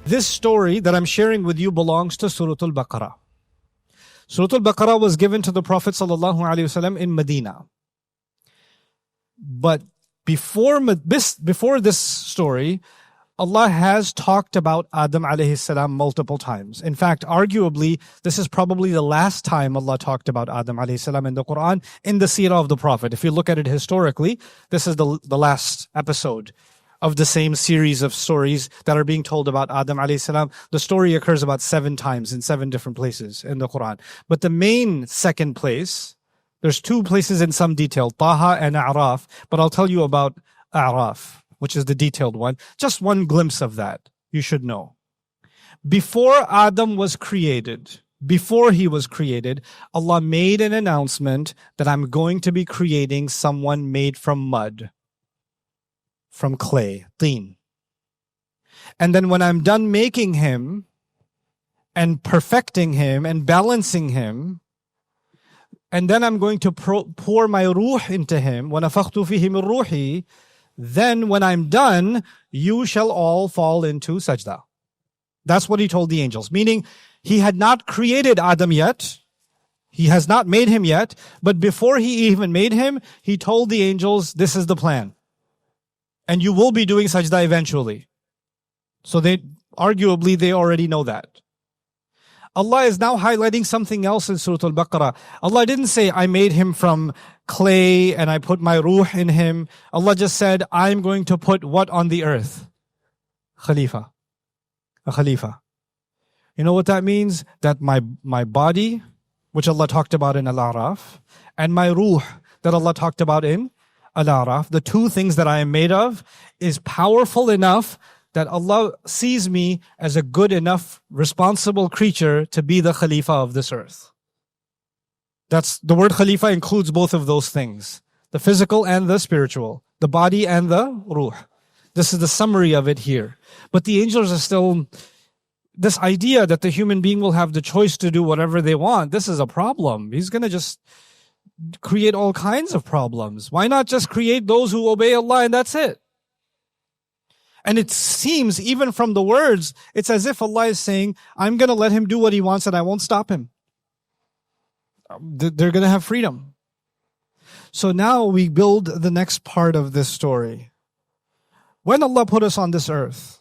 This story that I'm sharing with you belongs to Surah Al-Baqarah. Surah Al-Baqarah was given to the Prophet ﷺ in Medina. But before this story, Allah has talked about Adam Alihisalam multiple times. In fact, arguably, this is probably the last time Allah talked about Adam Alihisalam in the Quran, in the seerah of the Prophet. If you look at it historically, this is the last episode of the same series of stories that are being told about Adam alayhi salam. The story occurs about 7 times in 7 different places in the Quran. But the main second place, there's 2 places in some detail, Taha and A'raf, but I'll tell you about A'raf, which is the detailed one. Just one glimpse of that, you should know. Before Adam was created, Allah made an announcement that I'm going to be creating someone made from mud, from clay, teen. And then when I'm done making him and perfecting him and balancing him, and then I'm going to pour my ruh into him, وَنَفَخْتُ فِيهِ مِن رُوحِي, then when I'm done, you shall all fall into sajda. That's what he told the angels. Meaning, he had not created Adam yet. He has not made him yet. But before he even made him, he told the angels, this is the plan. And you will be doing sajda eventually. So they already know that. Allah is now highlighting something else in Surah Al-Baqarah. Allah didn't say, I made him from clay and I put my ruh in him. Allah just said, I'm going to put what on the earth? Khalifa. A Khalifa. You know what that means? That my body, which Allah talked about in Al-A'raf, and my ruh, that Allah talked about in Al-A'raf, the 2 things that I am made of, is powerful enough that Allah sees me as a good enough, responsible creature to be the Khalifa of this earth. That's the word Khalifa includes both of those things, the physical and the spiritual, the body and the ruh. This is the summary of it here. But the angels are still, this idea that the human being will have the choice to do whatever they want, this is a problem. He's going to just create all kinds of problems. Why not just create those who obey Allah and that's it? And it seems, even from the words, it's as if Allah is saying, I'm going to let him do what he wants and I won't stop him. They're going to have freedom. So now we build the next part of this story. When Allah put us on this earth,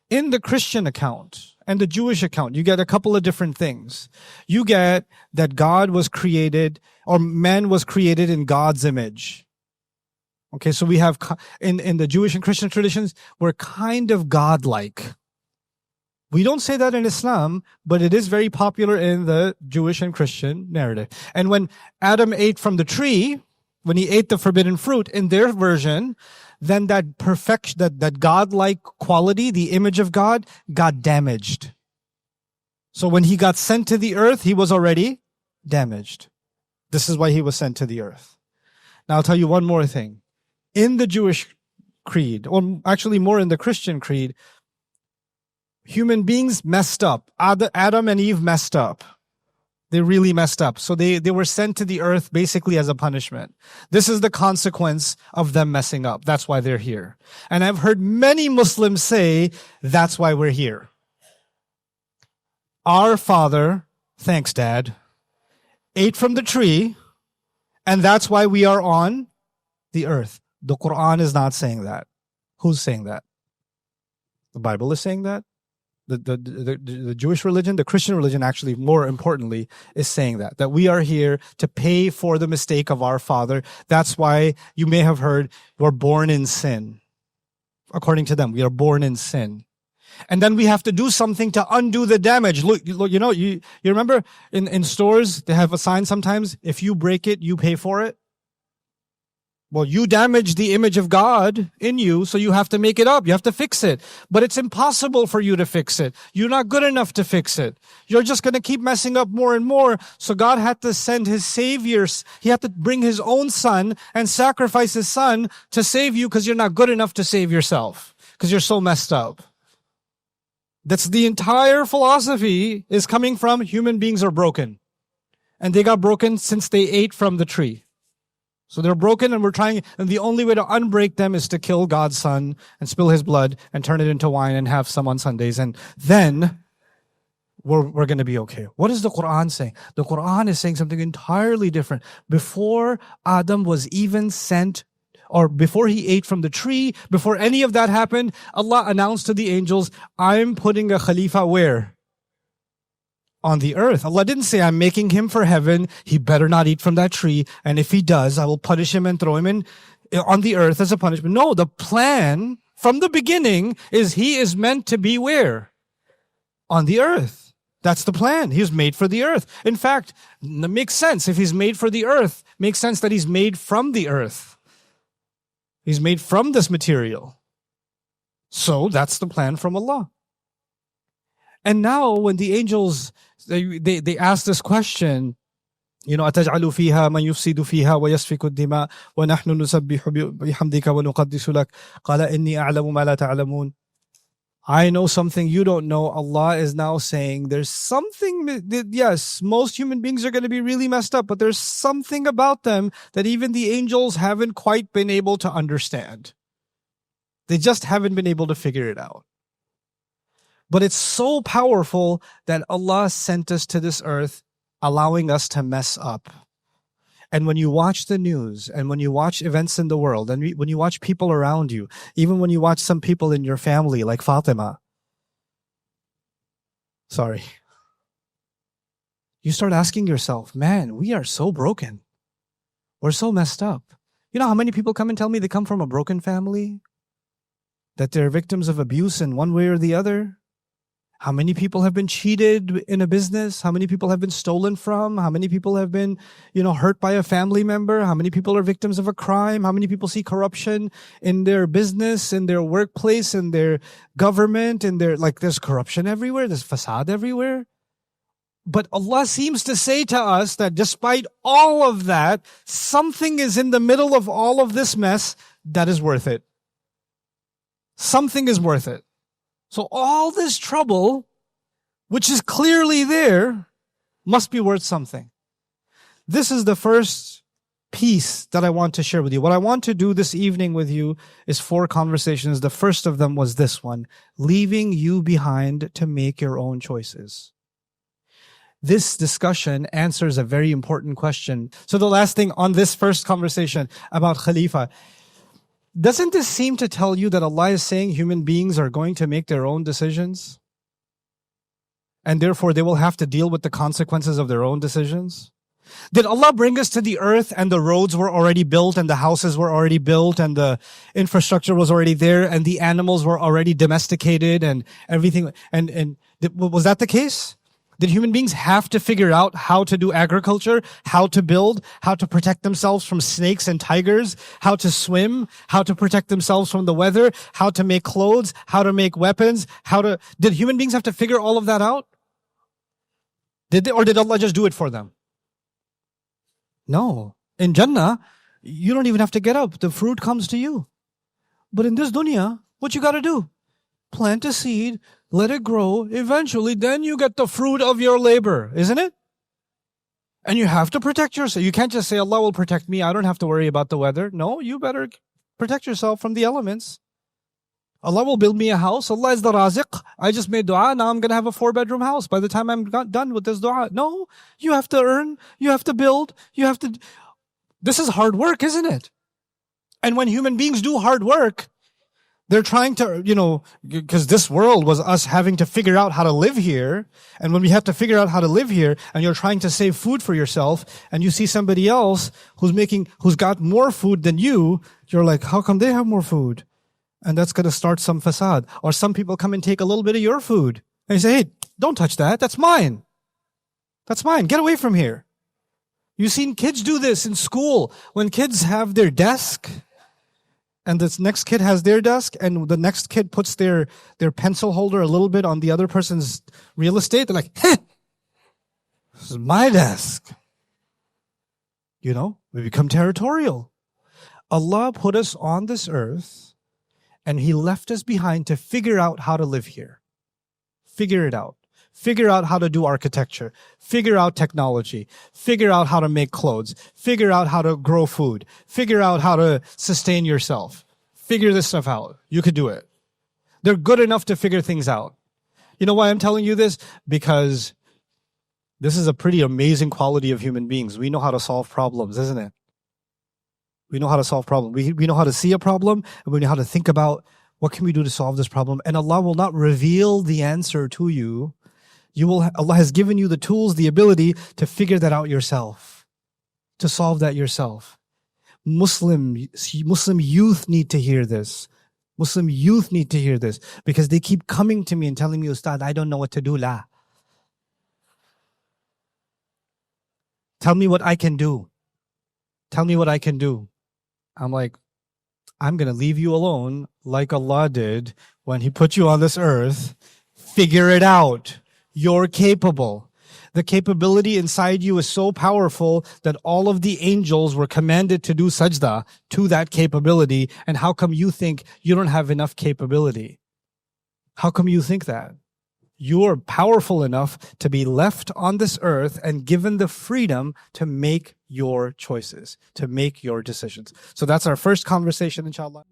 in the Christian account and the Jewish account, you get a couple of different things. You get that God was created, or man was created in God's image. Okay, so we have, in the Jewish and Christian traditions, we're kind of God-like. We don't say that in Islam, but it is very popular in the Jewish and Christian narrative. And when Adam ate from the tree, when he ate the forbidden fruit, in their version, then that perfection, that God-like quality, the image of God, got damaged. So when he got sent to the earth, he was already damaged. This is why he was sent to the earth. Now I'll tell you one more thing. In the Jewish creed, or actually more in the Christian creed, human beings messed up. Adam and Eve messed up. They really messed up. So they were sent to the earth basically as a punishment. This is the consequence of them messing up. That's why they're here. And I've heard many Muslims say, that's why we're here. Our father, thanks Dad, ate from the tree, and that's why we are on the earth. The Quran is not saying that. Who's saying that? The Bible is saying that. The Jewish religion, the Christian religion, actually, more importantly, is saying that we are here to pay for the mistake of our father. That's why you may have heard we're born in sin. According to them, we are born in sin. And then we have to do something to undo the damage. Look, you remember in stores, they have a sign sometimes, if you break it, you pay for it. Well, you damaged the image of God in you, so you have to make it up. You have to fix it. But it's impossible for you to fix it. You're not good enough to fix it. You're just going to keep messing up more and more. So God had to send his saviors. He had to bring his own son and sacrifice his son to save you because you're not good enough to save yourself because you're so messed up. That's the entire philosophy is coming from human beings are broken. And they got broken since they ate from the tree. So they're broken and we're trying, and the only way to unbreak them is to kill God's son and spill his blood and turn it into wine and have some on Sundays. And then we're going to be okay. What is the Quran saying? The Quran is saying something entirely different. Before Adam was even sent, or before he ate from the tree, before any of that happened, Allah announced to the angels, I'm putting a Khalifa where? On the earth. Allah didn't say, I'm making him for heaven. He better not eat from that tree. And if he does, I will punish him and throw him in on the earth as a punishment. No, the plan from the beginning is he is meant to be where? On the earth. That's the plan. He was made for the earth. In fact, it makes sense. If he's made for the earth, makes sense that he's made from the earth. He's made from this material. So that's the plan from Allah. And now when the angels, they ask this question, أَتَجْعَلُ فِيهَا مَنْ يُفْسِدُ فِيهَا وَيَسْفِكُ الدِّمَاءَ وَنَحْنُ نُسَبِّحُ بِحَمْدِكَ وَنُقَدِّسُ لَكَ قَالَ إِنِّي أَعْلَمُ مَا لَا تَعْلَمُونَ. I know something you don't know. Allah is now saying there's something, yes, most human beings are going to be really messed up, but there's something about them that even the angels haven't quite been able to understand. They just haven't been able to figure it out. But it's so powerful that Allah sent us to this earth, allowing us to mess up. And when you watch the news, and when you watch events in the world, and when you watch people around you, even when you watch some people in your family, like Fatima, you start asking yourself, man, we are so broken. We're so messed up. You know how many people come and tell me they come from a broken family? That they're victims of abuse in one way or the other? How many people have been cheated in a business? How many people have been stolen from? How many people have been, hurt by a family member? How many people are victims of a crime? How many people see corruption in their business, in their workplace, in their government, there's corruption everywhere, there's fasad everywhere. But Allah seems to say to us that despite all of that, something is in the middle of all of this mess that is worth it. Something is worth it. So all this trouble, which is clearly there, must be worth something. This is the first piece that I want to share with you. What I want to do this evening with you is 4 conversations. The first of them was this one, leaving you behind to make your own choices. This discussion answers a very important question. So the last thing on this first conversation about Khalifa, doesn't this seem to tell you that Allah is saying human beings are going to make their own decisions? And therefore they will have to deal with the consequences of their own decisions? Did Allah bring us to the earth and the roads were already built and the houses were already built and the infrastructure was already there and the animals were already domesticated and everything? And was that the case? Did human beings have to figure out how to do agriculture, how to build, how to protect themselves from snakes and tigers, how to swim, how to protect themselves from the weather, how to make clothes, how to make weapons, did human beings have to figure all of that out? Did they, or did Allah just do it for them? No. In Jannah, you don't even have to get up. The fruit comes to you. But in this dunya, what you gotta do? Plant a seed, let it grow, eventually then you get the fruit of your labor, isn't it? And you have to protect yourself. You can't just say, Allah will protect me, I don't have to worry about the weather. No, you better protect yourself from the elements. Allah will build me a house. Allah is the Raziq. I just made dua, now I'm going to have a 4-bedroom house by the time I'm done with this dua. No, you have to earn, you have to build, this is hard work, isn't it? And when human beings do hard work, they're trying to, because this world was us having to figure out how to live here. And when we have to figure out how to live here and you're trying to save food for yourself and you see somebody else who's got more food than you're like, how come they have more food? And that's going to start some fasad. Or some people come and take a little bit of your food. And you say, hey, don't touch that. That's mine. That's mine. Get away from here. You've seen kids do this in school. When kids have their desk, and this next kid has their desk, and the next kid puts their pencil holder a little bit on the other person's real estate. They're like, this is my desk. We become territorial. Allah put us on this earth, and He left us behind to figure out how to live here. Figure it out. Figure out how to do architecture. Figure out technology. Figure out how to make clothes. Figure out how to grow food. Figure out how to sustain yourself. Figure this stuff out. You could do it. They're good enough to figure things out. You know why I'm telling you this? Because this is a pretty amazing quality of human beings. We know how to solve problems, isn't it? We know how to solve problems. We know how to see a problem, and we know how to think about what can we do to solve this problem. And Allah will not reveal the answer to you. Allah has given you the tools, the ability to figure that out yourself, to solve that yourself. Muslim youth need to hear this. Muslim youth need to hear this because they keep coming to me and telling me, Ustad, I don't know what to do. La. Tell me what I can do. Tell me what I can do. I'm like, I'm going to leave you alone like Allah did when He put you on this earth. Figure it out. You're capable. The capability inside you is so powerful that all of the angels were commanded to do sajda to that capability. And how come you think you don't have enough capability? How come you think that? You are powerful enough to be left on this earth and given the freedom to make your choices, to make your decisions. So that's our first conversation, inshallah.